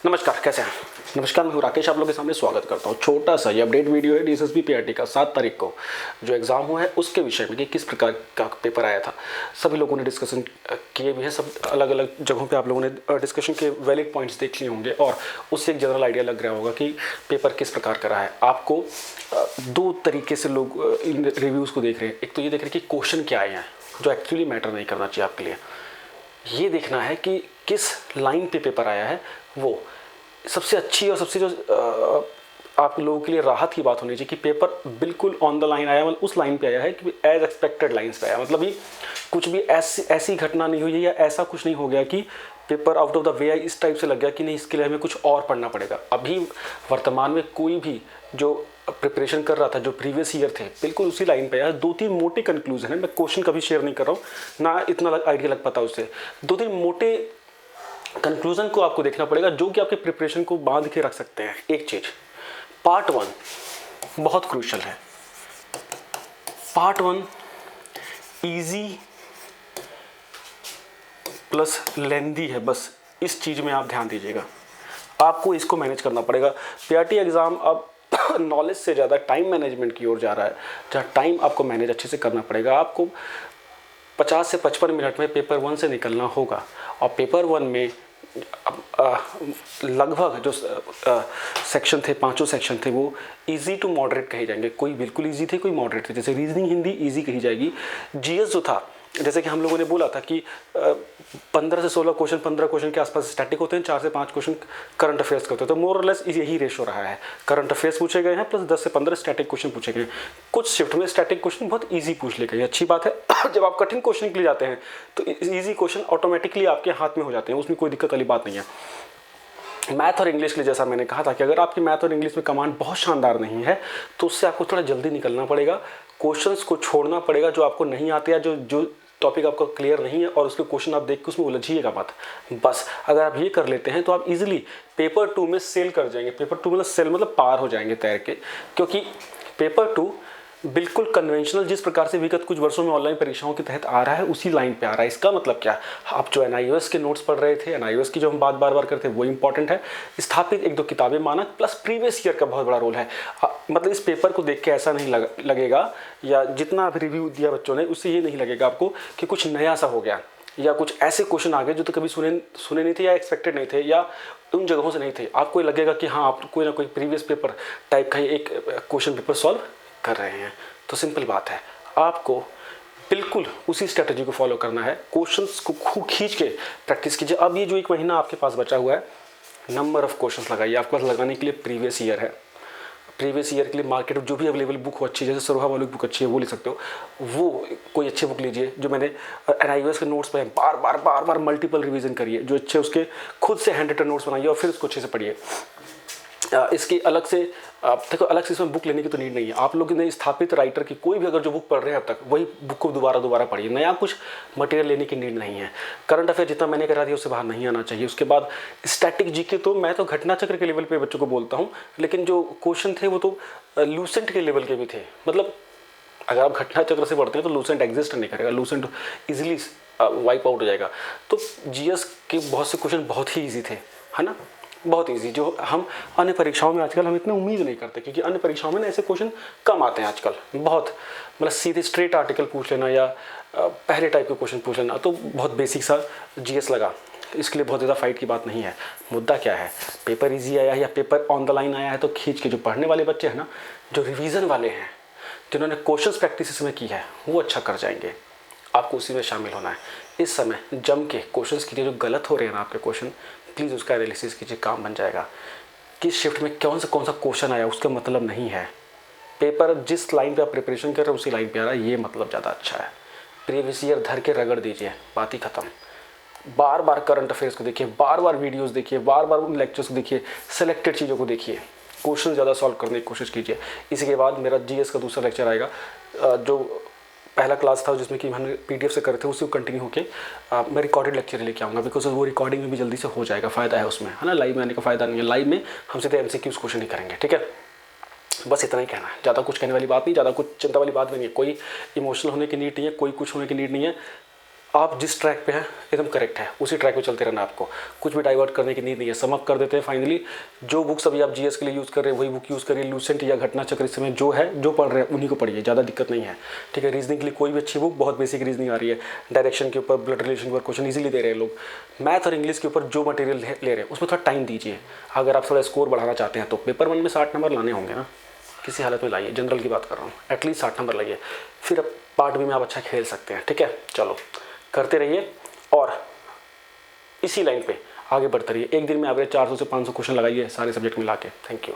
नमस्कार, कैसे हैं? नमस्कार, मैं हूं राकेश, आप लोगों के सामने स्वागत करता हूं। छोटा सा ये अपडेट वीडियो है डीएसएसबी पीआरटी का 7 तारीख को जो एग्ज़ाम हुआ है उसके विषय में कि किस प्रकार का पेपर आया था। सभी लोगों ने डिस्कशन किए भी हैं, सब अलग अलग जगहों पे आप लोगों ने डिस्कशन के वैलिड पॉइंट्स देख लिए होंगे और उससे एक जनरल आइडिया लग रहा होगा कि पेपर किस प्रकार का रहा है। आपको दो तरीके से लोग इन रिव्यूज़ को देख रहे हैं। एक तो ये देख रहे हैं कि क्वेश्चन क्या आए हैं, जो एक्चुअली मैटर नहीं करना चाहिए आपके लिए। ये देखना है कि किस लाइन पे पेपर आया है। वो सबसे अच्छी और सबसे जो आप लोगों के लिए राहत की बात होनी चाहिए कि पेपर बिल्कुल ऑन द लाइन आया, मतलब उस लाइन पे आया है कि एज एक्सपेक्टेड लाइंस पे आया। मतलब ये कुछ भी ऐसी घटना नहीं हुई है या ऐसा कुछ नहीं हो गया कि paper out of the way इस टाइप से लग गया कि नहीं इसके लिए हमें कुछ और पढ़ना पड़ेगा। अभी वर्तमान में कोई भी जो प्रिपरेशन कर रहा था, जो प्रीवियस ईयर थे, बिल्कुल उसी लाइन पे आया। 2-3 मोटे कंक्लूजन है, मैं क्वेश्चन कभी शेयर नहीं कर रहा हूँ, ना इतना आइडिया लग पाता उससे। 2-3 मोटे कंक्लूजन को आपको देखना पड़ेगा जो कि आपके प्रिपरेशन को बांध के रख सकते हैं। एक चीज, पार्ट 1 बहुत क्रूशियल है। पार्ट 1 इजी प्लस लेंदी है, बस इस चीज में आप ध्यान दीजिएगा। आपको इसको मैनेज करना पड़ेगा। पीआरटी एग्जाम अब नॉलेज से ज़्यादा टाइम मैनेजमेंट की ओर जा रहा है, जहाँ टाइम आपको मैनेज अच्छे से करना पड़ेगा। आपको 50 से 55 मिनट में पेपर 1 से निकलना होगा और पेपर 1 में लगभग जो सेक्शन थे, 5 सेक्शन थे, वो इजी टू मॉडरेट कहे जाएंगे। कोई बिल्कुल इजी थे, कोई मॉडरेट थे। जैसे रीजनिंग हिंदी इजी कही जाएगी। जीएस जो था, जैसे कि हम लोगों ने बोला था कि 15 से 16 क्वेश्चन, 15 क्वेश्चन के आसपास स्टैटिक होते हैं, 4 से 5 क्वेश्चन करंट अफेयर्स के होते हैं। तो मोर और लेस यही रेशो रहा है। करंट अफेयर्स पूछे गए हैं प्लस 10 से 15 स्टैटिक क्वेश्चन पूछे गए हैं। कुछ शिफ्ट में स्टैटिक क्वेश्चन बहुत ईजी पूछ ले गए, अच्छी बात है। जब आप कठिन क्वेश्चन के लिए जाते हैं तो ईजी क्वेश्चन ऑटोमेटिकली आपके हाथ में हो जाते हैं, उसमें कोई दिक्कत वाली बात नहीं है। मैथ और इंग्लिश के लिए जैसा मैंने कहा था कि अगर आपकी मैथ और इंग्लिश में कमांड बहुत शानदार नहीं है तो उससे आपको थोड़ा जल्दी निकलना पड़ेगा। क्वेश्चंस को छोड़ना पड़ेगा जो आपको नहीं आते या जो टॉपिक आपको क्लियर नहीं है, और उसके क्वेश्चन आप देख के उसमें उलझिएगा मत। बस अगर आप ये कर लेते हैं तो आप इजीली पेपर 2 में सेल कर जाएंगे। पेपर 2 मतलब सेल मतलब पार हो जाएंगे तैर के, क्योंकि पेपर 2 बिल्कुल कन्वेंशनल जिस प्रकार से विगत कुछ वर्षों में ऑनलाइन परीक्षाओं के तहत आ रहा है उसी लाइन पे आ रहा है। इसका मतलब क्या, आप जो एनआईओएस के नोट्स पढ़ रहे थे, एनआईओएस की जो हम बात बार बार करते हैं वो इंपॉर्टेंट है। स्थापित 1-2 किताबें मानक प्लस प्रीवियस ईयर का बहुत बड़ा रोल है। मतलब इस पेपर को देख के ऐसा नहीं लगेगा, या जितना भी रिव्यू दिया बच्चों ने उससे ये नहीं लगेगा आपको कि कुछ नया सा हो गया या कुछ ऐसे क्वेश्चन आ गए जो तो कभी सुने नहीं थे या एक्सपेक्टेड नहीं थे या उन जगहों से नहीं थे। आपको लगेगा कि हाँ, आप कोई ना कोई प्रीवियस पेपर टाइप का ही एक क्वेश्चन पेपर सॉल्व कर रहे हैं। तो सिंपल बात है, आपको बिल्कुल उसी स्ट्रेटजी को फॉलो करना है। क्वेश्चंस को खूब खींच के प्रैक्टिस कीजिए। अब ये जो 1 महीना आपके पास बचा हुआ है, नंबर ऑफ क्वेश्चंस लगाइए। आपके पास लगाने के लिए प्रीवियस ईयर है। प्रीवियस ईयर के लिए मार्केट में जो भी अवेलेबल बुक हो अच्छी, जैसे सरोहा वाली बुक अच्छी है वो ले सकते हो। वो कोई अच्छी बुक लीजिए। जो मैंने एनआईओएस के नोट्स पे बार बार मल्टीपल रिवीजन करिए। जो अच्छे उसके खुद से हैंड रिटन नोट्स बनाइए और फिर उसको अच्छे से पढ़िए। इसकी अलग से देखो, अलग से इसमें बुक लेने की तो नीड नहीं है। आप लोग ने स्थापित राइटर की कोई भी अगर जो बुक पढ़ रहे हैं अब तक, वही बुक को दोबारा पढ़िए। नया कुछ मटेरियल लेने की नीड नहीं है। करंट अफेयर जितना मैंने करा दिया उससे बाहर नहीं आना चाहिए। उसके बाद स्टैटिक जीके तो मैं तो घटना चक्र के लेवल पे बच्चों को बोलता हूँ, लेकिन जो क्वेश्चन थे वो तो लूसेंट के लेवल के भी थे। मतलब अगर आप घटना चक्र से पढ़ते हैं तो लूसेंट एग्जिस्ट नहीं करेगा, लूसेंट इजिली वाइप आउट हो जाएगा। तो जीएस के बहुत से क्वेश्चन बहुत ही ईजी थे, है ना, बहुत इजी, जो हम अन्य परीक्षाओं में आजकल हम इतना उम्मीद नहीं करते, क्योंकि अन्य परीक्षाओं में ना ऐसे क्वेश्चन कम आते हैं आजकल। बहुत मतलब सीधे स्ट्रेट आर्टिकल पूछ लेना या पहले टाइप के क्वेश्चन पूछ लेना, तो बहुत बेसिक सा जीएस लगा। इसके लिए बहुत ज़्यादा फाइट की बात नहीं है। मुद्दा क्या है, पेपर इजी आया है या पेपर ऑन द लाइन आया है तो खींच के जो पढ़ने वाले बच्चे हैं ना, जो रिविज़न वाले हैं, जिन्होंने क्वेश्चन प्रैक्टिस इसमें की है, वो अच्छा कर जाएंगे। आपको उसी में शामिल होना है। इस समय जम के क्वेश्चंस कीजिए। जो गलत हो रहे हैं ना आपके क्वेश्चन, प्लीज़ उसका एनालिसिस कीजिए, काम बन जाएगा। किस शिफ्ट में कौन सा क्वेश्चन आया उसका मतलब नहीं है। पेपर जिस लाइन पे आप प्रिपरेशन कर रहे हैं उसी लाइन पे आ रहा है, ये मतलब ज़्यादा अच्छा है। प्रीवियस ईयर धर के रगड़ दीजिए, बात ही खत्म। बार करंट अफेयर्स को देखिए, बार वीडियोस देखिए, बार उन लेक्चर्स को देखिए, सेलेक्टेड चीज़ों को देखिए, क्वेश्चन ज़्यादा सॉल्व करने की कोशिश कीजिए। इसी के बाद मेरा जीएस का दूसरा लेक्चर आएगा। जो पहला क्लास था जिसमें कि हमने पीडीएफ से करे थे, उसी को कंटिन्यू होके मैं रिकॉर्डेड लेक्चर लेके आऊँगा, बिकॉज वो रिकॉर्डिंग में भी जल्दी से हो जाएगा। फ़ायदा है उसमें, है ना। लाइव में आने का फ़ायदा नहीं है। लाइव में हम सीधे एमसीक्यूज़ क्वेश्चन ही करेंगे, ठीक है। बस इतना ही कहना है, ज़्यादा कुछ कहने वाली बात नहीं, ज़्यादा कुछ चिंता वाली बात नहीं है। कोई इमोशनल होने की नीड नहीं है, कोई कुछ होने की नीड नहीं है। आप जिस ट्रैक पे हैं एकदम करेक्ट है, उसी ट्रैक पे चलते रहना, आपको कुछ भी डाइवर्ट करने की नीड नहीं है। समअप कर देते हैं फाइनली, जो बुक्स अभी आप जीएस के लिए यूज़ कर रहे हैं वही बुक यूज़ करिए, लूसेंट या घटना चक्र, इस समय जो है जो पढ़ रहे हैं उन्हीं को पढ़िए, ज़्यादा दिक्कत नहीं है, ठीक है। रीजनिंग के लिए कोई भी अच्छी बुक, बहुत बेसिक रीजनिंग आ रही है, डायरेक्शन के ऊपर, ब्लड रिलेशन के ऊपर क्वेश्चन ईजिली दे रहे हैं लोग। मैथ और इंग्लिश के ऊपर जो मटेरियल ले रहे हैं उसमें थोड़ा टाइम दीजिए, अगर आप थोड़ा स्कोर बढ़ाना चाहते हैं तो। पेपर 1 में 60 नंबर लाने होंगे ना, किसी हालत में लाइए, जनरल की बात कर रहा हूँ, एटलीस्ट 60 नंबर लाइए, फिर अब पार्ट बी में आप अच्छा खेल सकते हैं, ठीक है। चलो करते रहिए और इसी लाइन पे आगे बढ़ते रहिए। एक दिन में एवरेज 400 से 500 क्वेश्चन लगाइए सारे सब्जेक्ट मिला के। Thank you.